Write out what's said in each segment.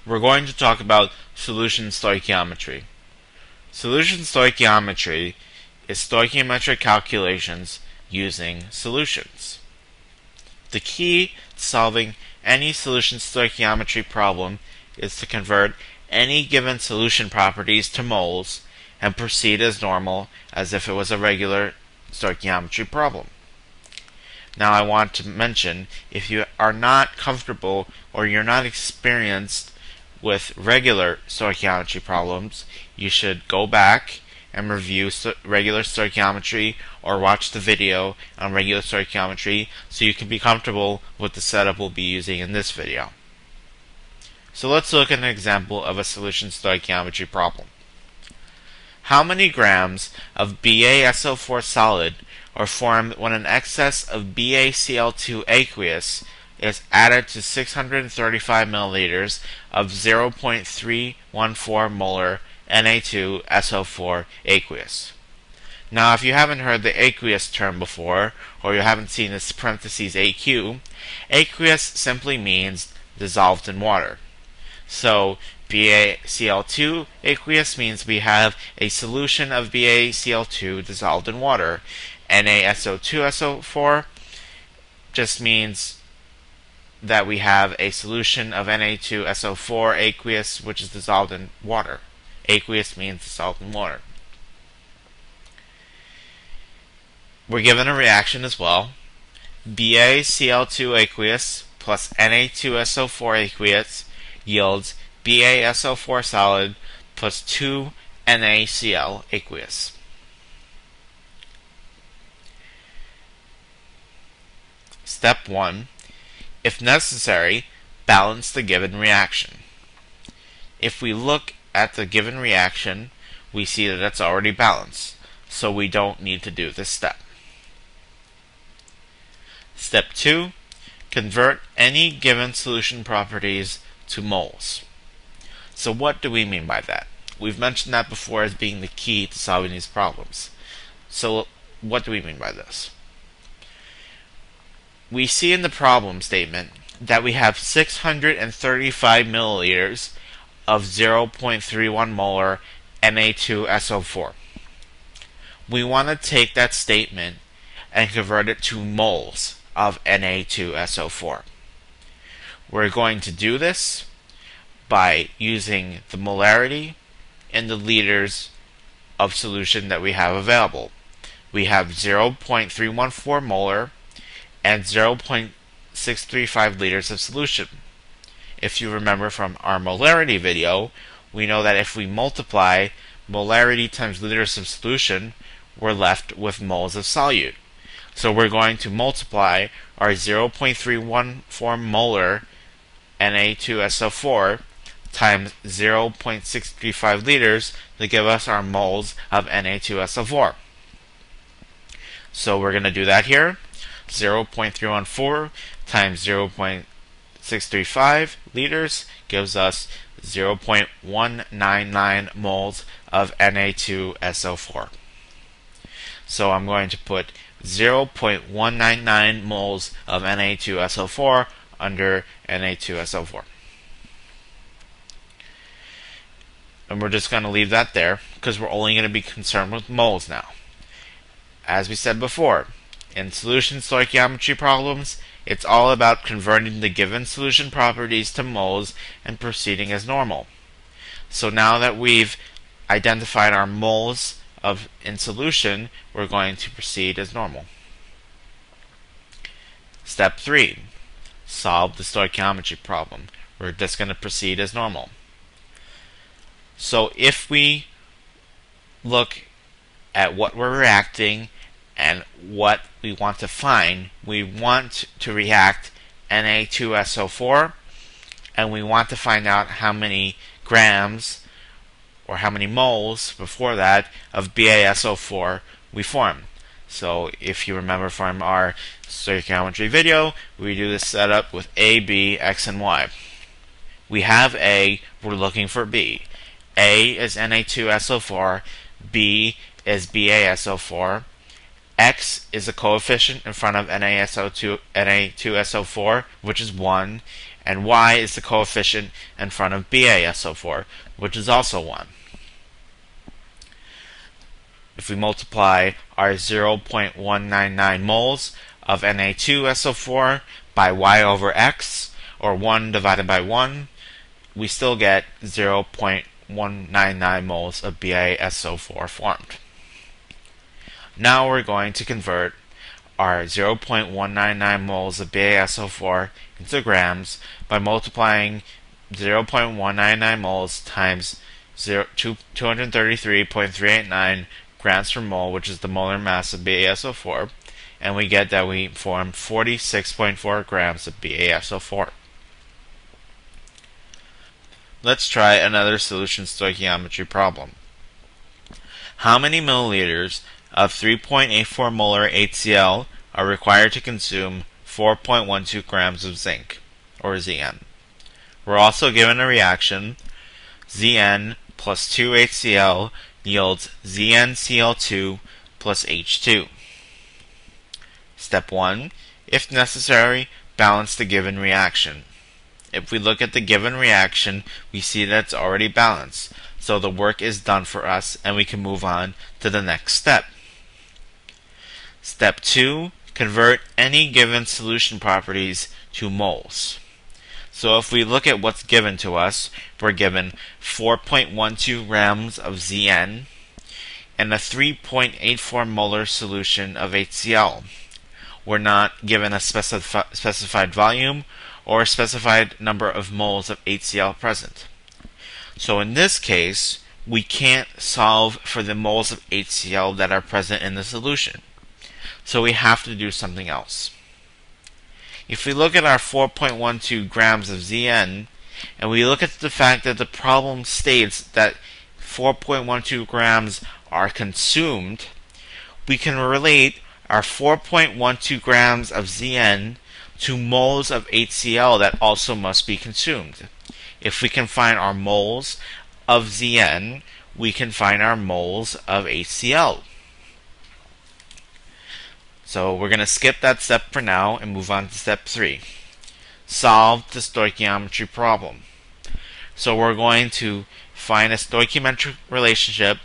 we're going to talk about solution stoichiometry. Solution stoichiometry is stoichiometric calculations using solutions. The key to solving any solution stoichiometry problem is to convert any given solution properties to moles and proceed as normal as if it was a regular stoichiometry problem. Now I want to mention, if you are not comfortable or you're not experienced with regular stoichiometry problems, you should go back and review regular stoichiometry or watch the video on regular stoichiometry so you can be comfortable with the setup we'll be using in this video. So let's look at an example of a solution stoichiometry problem. How many grams of BaSO4 solid are formed when an excess of BaCl2 aqueous is added to 635 milliliters of 0.314 molar Na2SO4 aqueous? Now, if you haven't heard the aqueous term before, or you haven't seen this parentheses AQ, aqueous simply means dissolved in water. So, BaCl2 aqueous means we have a solution of BaCl2 dissolved in water. NaSO2SO4 just means that we have a solution of Na2SO4 aqueous which is dissolved in water. Aqueous means dissolved in water. We're given a reaction as well. BaCl2 aqueous plus Na2SO4 aqueous yields BaSO4 solid plus 2 NaCl aqueous. Step 1. If necessary, balance the given reaction. If we look at the given reaction, we see that it's already balanced, so we don't need to do this step. Step 2. Convert any given solution properties to moles. So what do we mean by that? We've mentioned that before as being the key to solving these problems. So what do we mean by this? We see in the problem statement that we have 635 milliliters of 0.31 molar Na2SO4. We want to take that statement and convert it to moles of Na2SO4. We're going to do this by using the molarity in the liters of solution that we have available. We have 0.314 molar and 0.635 liters of solution. If you remember from our molarity video, we know that if we multiply molarity times liters of solution, we're left with moles of solute. So we're going to multiply our 0.314 molar Na2SO4 times 0.635 liters to give us our moles of Na2SO4. So we're going to do that here. 0.314 times 0.635 liters gives us 0.199 moles of Na2SO4. So I'm going to put 0.199 moles of Na2SO4 under Na2SO4. And we're just going to leave that there because we're only going to be concerned with moles now. As we said before, in solution stoichiometry problems, it's all about converting the given solution properties to moles and proceeding as normal. So now that we've identified our moles in solution, we're going to proceed as normal. Step 3. Solve the stoichiometry problem. We're just going to proceed as normal. So if we look at what we're reacting and what we want to find, we want to react Na2SO4, and we want to find out how many grams or how many moles before that of BaSO4 we form. So if you remember from our stoichiometry video, we do this setup with A, B, X, and Y. We have A, we're looking for B. A is Na2SO4, B is BaSO4, X is the coefficient in front of Na2SO4, which is 1, and Y is the coefficient in front of BaSO4, which is also 1. If we multiply our 0.199 moles of Na2SO4 by Y over X, or 1 divided by 1, we still get 0.199 moles of BaSO4 formed. Now we're going to convert our 0.199 moles of BaSO4 into grams by multiplying 0.199 moles times 233.389 grams per mole, which is the molar mass of BaSO4, and we get that we form 46.4 grams of BaSO4. Let's try another solution stoichiometry problem. How many milliliters of 3.84 molar HCl are required to consume 4.12 grams of zinc, or Zn? We're also given a reaction. Zn plus 2HCl yields ZnCl2 plus H2. Step 1. If necessary, balance the given reaction. If we look at the given reaction, we see that it's already balanced, so the work is done for us and we can move on to the next step. Step 2. Convert any given solution properties to moles. So if we look at what's given to us, we're given 4.12 grams of Zn and a 3.84 molar solution of HCl. We're not given a specified volume or a specified number of moles of HCl present. So in this case, we can't solve for the moles of HCl that are present in the solution. So we have to do something else. If we look at our 4.12 grams of Zn, and we look at the fact that the problem states that 4.12 grams are consumed, we can relate our 4.12 grams of Zn to moles of HCl that also must be consumed. If we can find our moles of Zn, we can find our moles of HCl. So we're going to skip that step for now and move on to step 3. Solve the stoichiometry problem. So we're going to find a stoichiometric relationship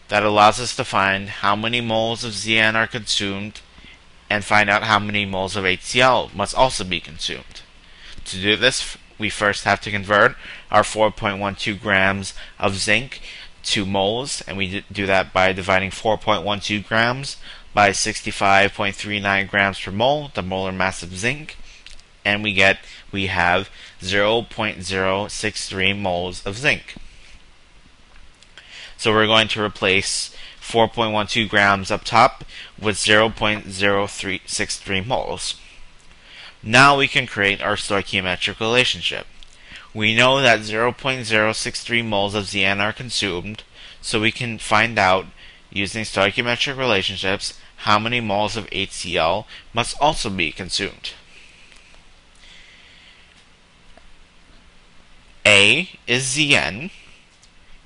that allows us to find how many moles of Zn are consumed and find out how many moles of HCl must also be consumed. To do this, we first have to convert our 4.12 grams of zinc to moles, and we do that by dividing 4.12 grams by 65.39 grams per mole, the molar mass of zinc, and we have 0.063 moles of zinc. So we're going to replace 4.12 grams up top with 0.063 moles. Now we can create our stoichiometric relationship. We know that 0.063 moles of Zn are consumed, so we can find out, using stoichiometric relationships, how many moles of HCl must also be consumed. A is Zn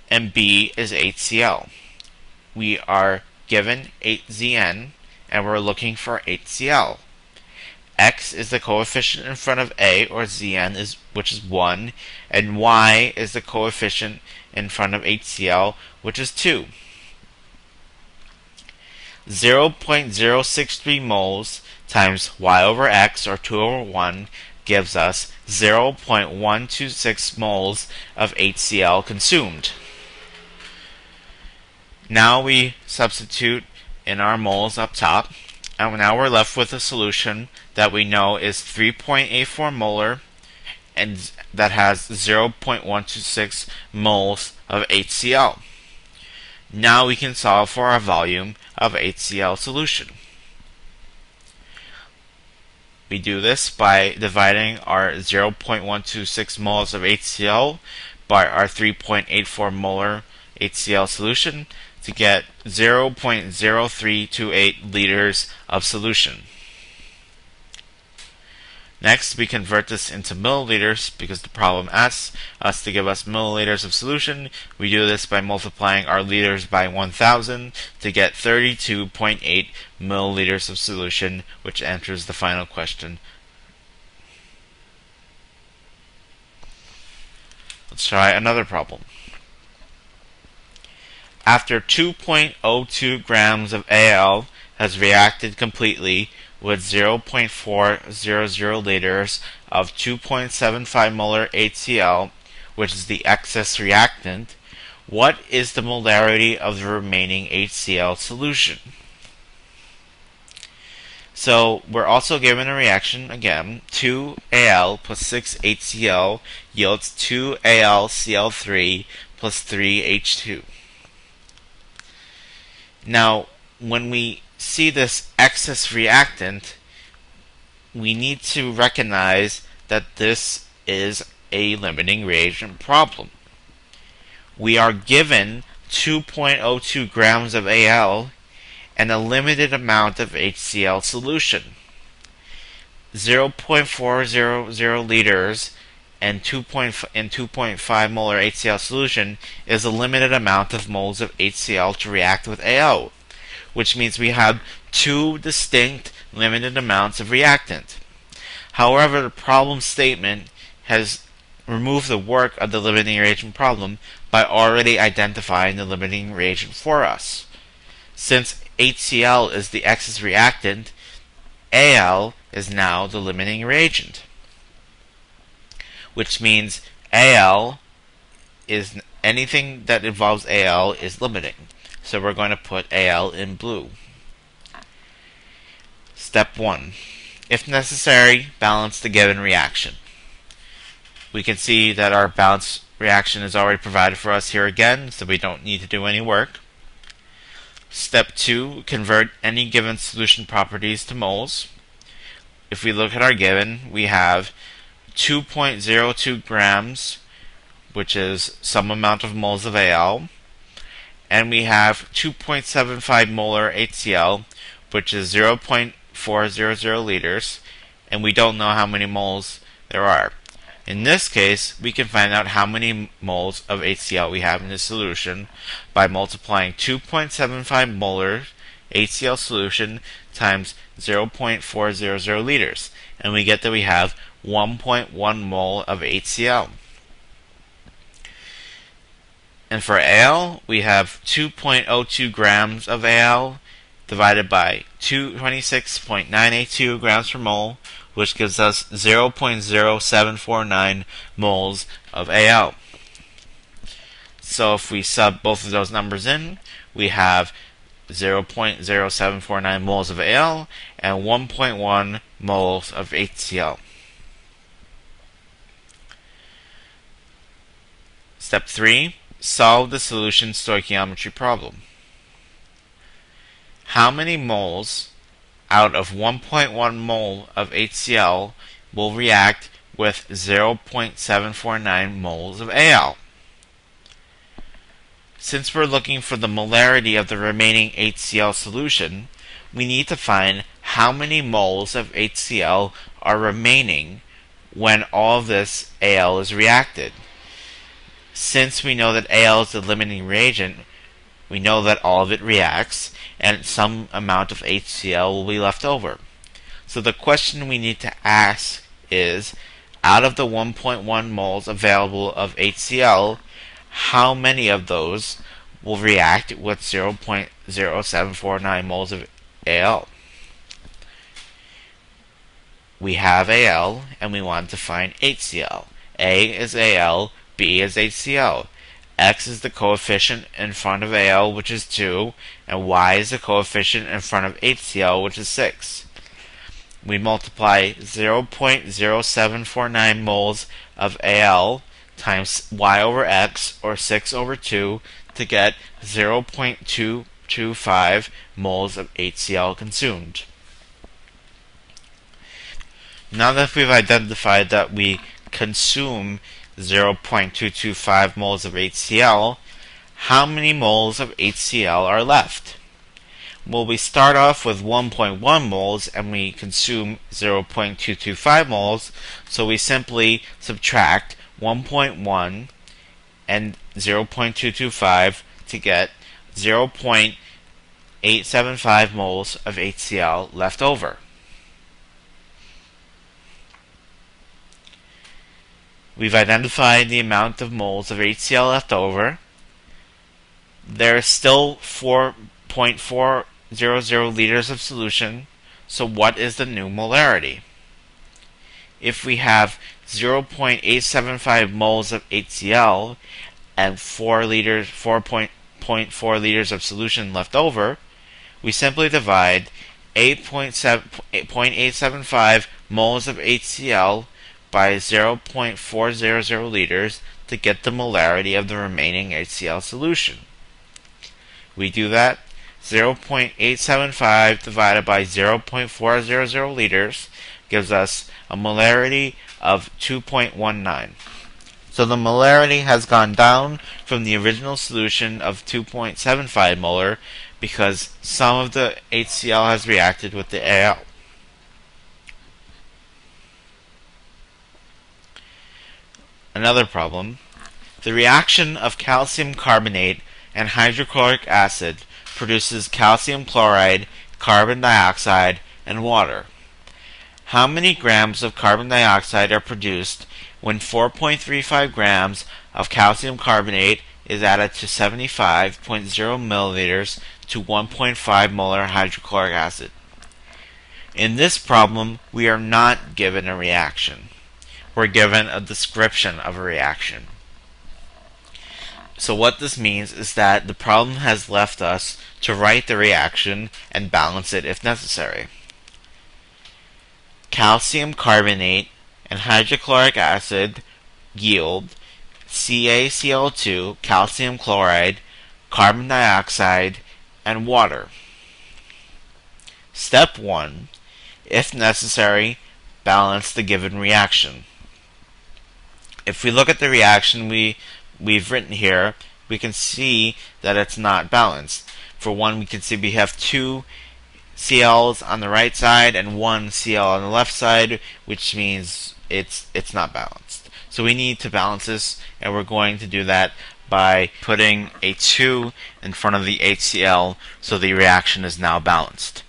and B is HCl. We are given 8Zn and we're looking for HCl. X is the coefficient in front of A, or Zn, which is 1, and Y is the coefficient in front of HCl, which is 2. 0.063 moles times Y over X, or 2 over 1, gives us 0.126 moles of HCl consumed. Now we substitute in our moles up top, and now we're left with a solution that we know is 3.84 molar and that has 0.126 moles of HCl. Now we can solve for our volume of HCl solution. We do this by dividing our 0.126 moles of HCl by our 3.84 molar HCl solution to get 0.0328 liters of solution. Next, we convert this into milliliters because the problem asks us to give us milliliters of solution. We do this by multiplying our liters by 1,000 to get 32.8 milliliters of solution, which answers the final question. Let's try another problem. After 2.02 grams of Al has reacted completely with 0.400 liters of 2.75 molar HCl, which is the excess reactant, what is the molarity of the remaining HCl solution? So we're also given a reaction again. 2Al plus 6HCl yields 2AlCl3 plus 3H2. Now, when we see this excess reactant, we need to recognize that this is a limiting reagent problem. We are given 2.02 grams of Al and a limited amount of HCl solution. 0.400 liters and 2.5 molar HCl solution is a limited amount of moles of HCl to react with Al, which means we have two distinct limited amounts of reactant. However, the problem statement has removed the work of the limiting reagent problem by already identifying the limiting reagent for us. Since HCl is the excess reactant, Al is now the limiting reagent, which means Al is anything that involves Al is limiting. So we're going to put Al in blue. Step 1. If necessary, balance the given reaction. We can see that our balance reaction is already provided for us here again, so we don't need to do any work. Step 2. Convert any given solution properties to moles. If we look at our given, we have 2.02 grams, which is some amount of moles of Al, and we have 2.75 molar HCl, which is 0.400 liters, and we don't know how many moles there are. In this case, we can find out how many moles of HCl we have in the solution by multiplying 2.75 molar HCl solution times 0.400 liters, and we get that we have 1.1 mole of HCl. And for Al, we have 2.02 grams of Al divided by 26.982 grams per mole, which gives us 0.0749 moles of Al. So if we sub both of those numbers in, we have 0.0749 moles of Al and 1.1 moles of HCl. Step 3. Solve the solution stoichiometry problem. How many moles out of 1.1 mole of HCl will react with 0.749 moles of Al? Since we're looking for the molarity of the remaining HCl solution, we need to find how many moles of HCl are remaining when all of this Al is reacted. Since we know that Al is the limiting reagent, we know that all of it reacts, and some amount of HCl will be left over. So the question we need to ask is, out of the 1.1 moles available of HCl, how many of those will react with 0.0749 moles of Al? We have Al, and we want to find HCl. A is Al, B is HCl. X is the coefficient in front of Al, which is 2, and Y is the coefficient in front of HCl, which is 6. We multiply 0.0749 moles of Al times Y over X, or 6 over 2, to get 0.225 moles of HCl consumed. Now that we've identified that we consume 0.225 moles of HCl, how many moles of HCl are left? Well, we start off with 1.1 moles and we consume 0.225 moles, so we simply subtract 1.1 and 0.225 to get 0.875 moles of HCl left over. We've identified the amount of moles of HCl left over. There is still 4.400 liters of solution, so what is the new molarity? If we have 0.875 moles of HCl and 4.4 liters of solution left over, we simply divide 8.875 moles of HCl by 0.400 liters to get the molarity of the remaining HCl solution. We do that. 0.875 divided by 0.400 liters gives us a molarity of 2.19. So the molarity has gone down from the original solution of 2.75 molar because some of the HCl has reacted with the Al. Another problem. The reaction of calcium carbonate and hydrochloric acid produces calcium chloride, carbon dioxide, and water. How many grams of carbon dioxide are produced when 4.35 grams of calcium carbonate is added to 75.0 milliliters to 1.5 molar hydrochloric acid? In this problem, we are not given a reaction. We're given a description of a reaction. So what this means is that the problem has left us to write the reaction and balance it if necessary. Calcium carbonate and hydrochloric acid yield CaCl2, calcium chloride, carbon dioxide, and water. Step 1. If necessary, balance the given reaction. If we look at the reaction we've written here, we can see that it's not balanced. For one, we can see we have 2 Cl's on the right side and 1 Cl on the left side, which means it's not balanced. So we need to balance this, and we're going to do that by putting a 2 in front of the HCl so the reaction is now balanced.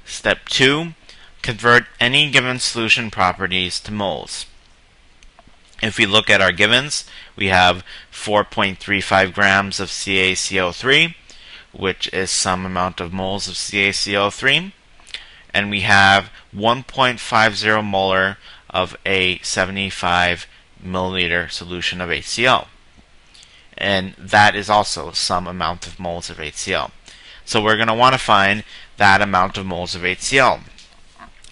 Step 2. Convert any given solution properties to moles. If we look at our givens, we have 4.35 grams of CaCO3, which is some amount of moles of CaCO3, and we have 1.50 molar of a 75 milliliter solution of HCl. And that is also some amount of moles of HCl. So we're going to want to find that amount of moles of HCl.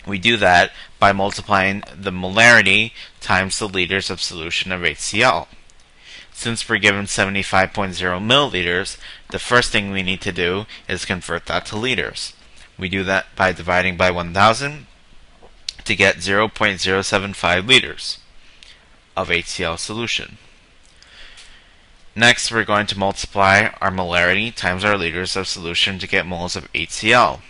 We do that by multiplying the molarity times the liters of solution of HCl. Since we're given 75.0 milliliters, the first thing we need to do is convert that to liters. We do that by dividing by 1,000 to get 0.075 liters of HCl solution. Next, we're going to multiply our molarity times our liters of solution to get moles of HCl.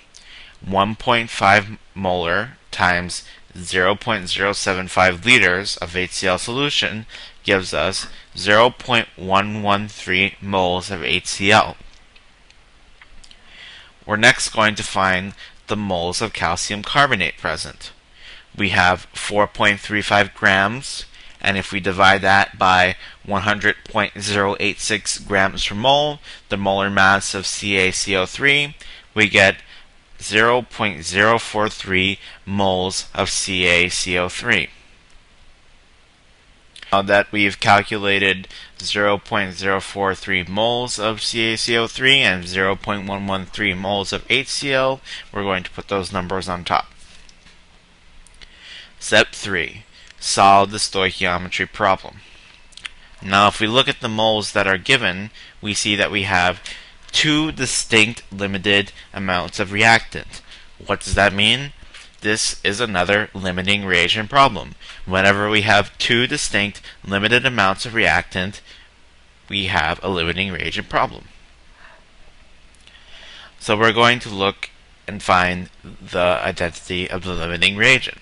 1.5 molar times 0.075 liters of HCl solution gives us 0.113 moles of HCl. We're next going to find the moles of calcium carbonate present. We have 4.35 grams, and if we divide that by 100.086 grams per mole, the molar mass of CaCO3, we get 0.043 moles of CaCO3. Now that we've calculated 0.043 moles of CaCO3 and 0.113 moles of HCl, we're going to put those numbers on top. Step 3. Solve the stoichiometry problem. Now if we look at the moles that are given, we see that we have 2 distinct limited amounts of reactant. What does that mean? This is another limiting reagent problem. Whenever we have 2 distinct limited amounts of reactant, we have a limiting reagent problem. So we're going to look and find the identity of the limiting reagent.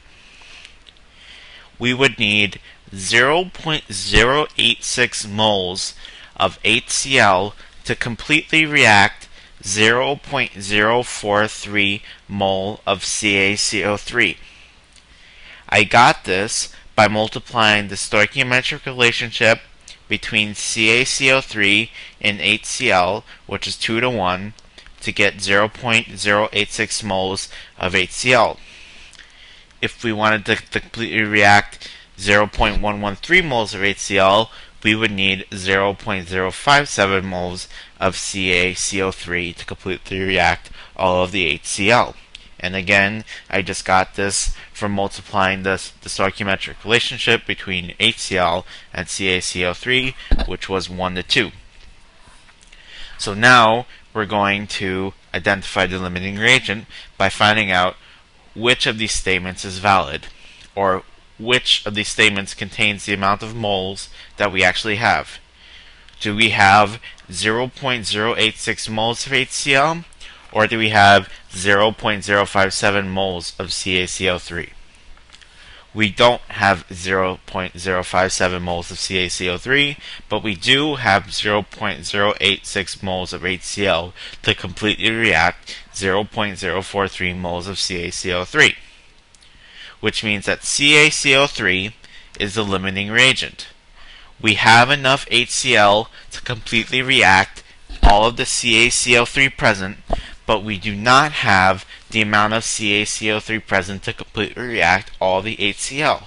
We would need 0.086 moles of HCl to completely react 0.043 mole of CaCO3. I got this by multiplying the stoichiometric relationship between CaCO3 and HCl, which is 2 to 1, to get 0.086 moles of HCl. If we wanted to completely react 0.113 moles of HCl, we would need 0.057 moles of CaCO3 to completely react all of the HCl. And again, I just got this from multiplying the stoichiometric relationship between HCl and CaCO3, which was 1 to 2. So now we're going to identify the limiting reagent by finding out which of these statements is valid, or which of these statements contains the amount of moles that we actually have. Do we have 0.086 moles of HCl, or do we have 0.057 moles of CaCO3? We don't have 0.057 moles of CaCO3, but we do have 0.086 moles of HCl to completely react 0.043 moles of CaCO3, which means that CaCO3 is the limiting reagent. We have enough HCl to completely react all of the CaCO3 present, but we do not have the amount of CaCO3 present to completely react all the HCl.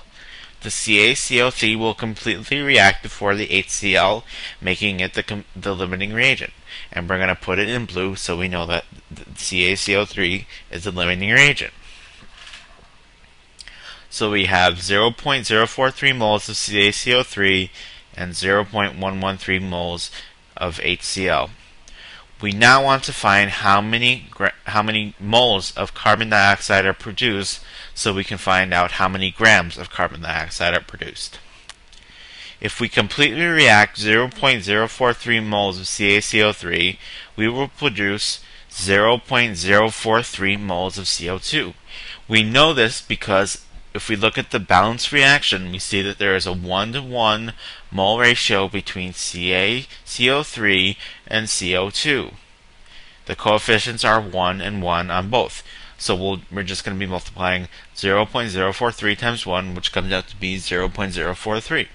The CaCO3 will completely react before the HCl, making it the limiting reagent. And we're going to put it in blue so we know that the CaCO3 is the limiting reagent. So we have 0.043 moles of CaCO3 and 0.113 moles of HCl. We now want to find how many moles of carbon dioxide are produced so we can find out how many grams of carbon dioxide are produced. If we completely react 0.043 moles of CaCO3, we will produce 0.043 moles of CO2. We know this because if we look at the balanced reaction, we see that there is a 1-to-1 mole ratio between CaCO3 and CO2. The coefficients are 1 and 1 on both. So we're just going to be multiplying 0.043 times 1, which comes out to be 0.043.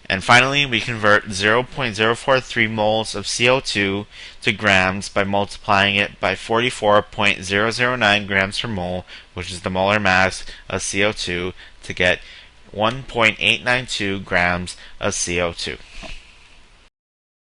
And finally, we convert 0.043 moles of CO2 to grams by multiplying it by 44.009 grams per mole, which is the molar mass of CO2, to get 1.892 grams of CO2.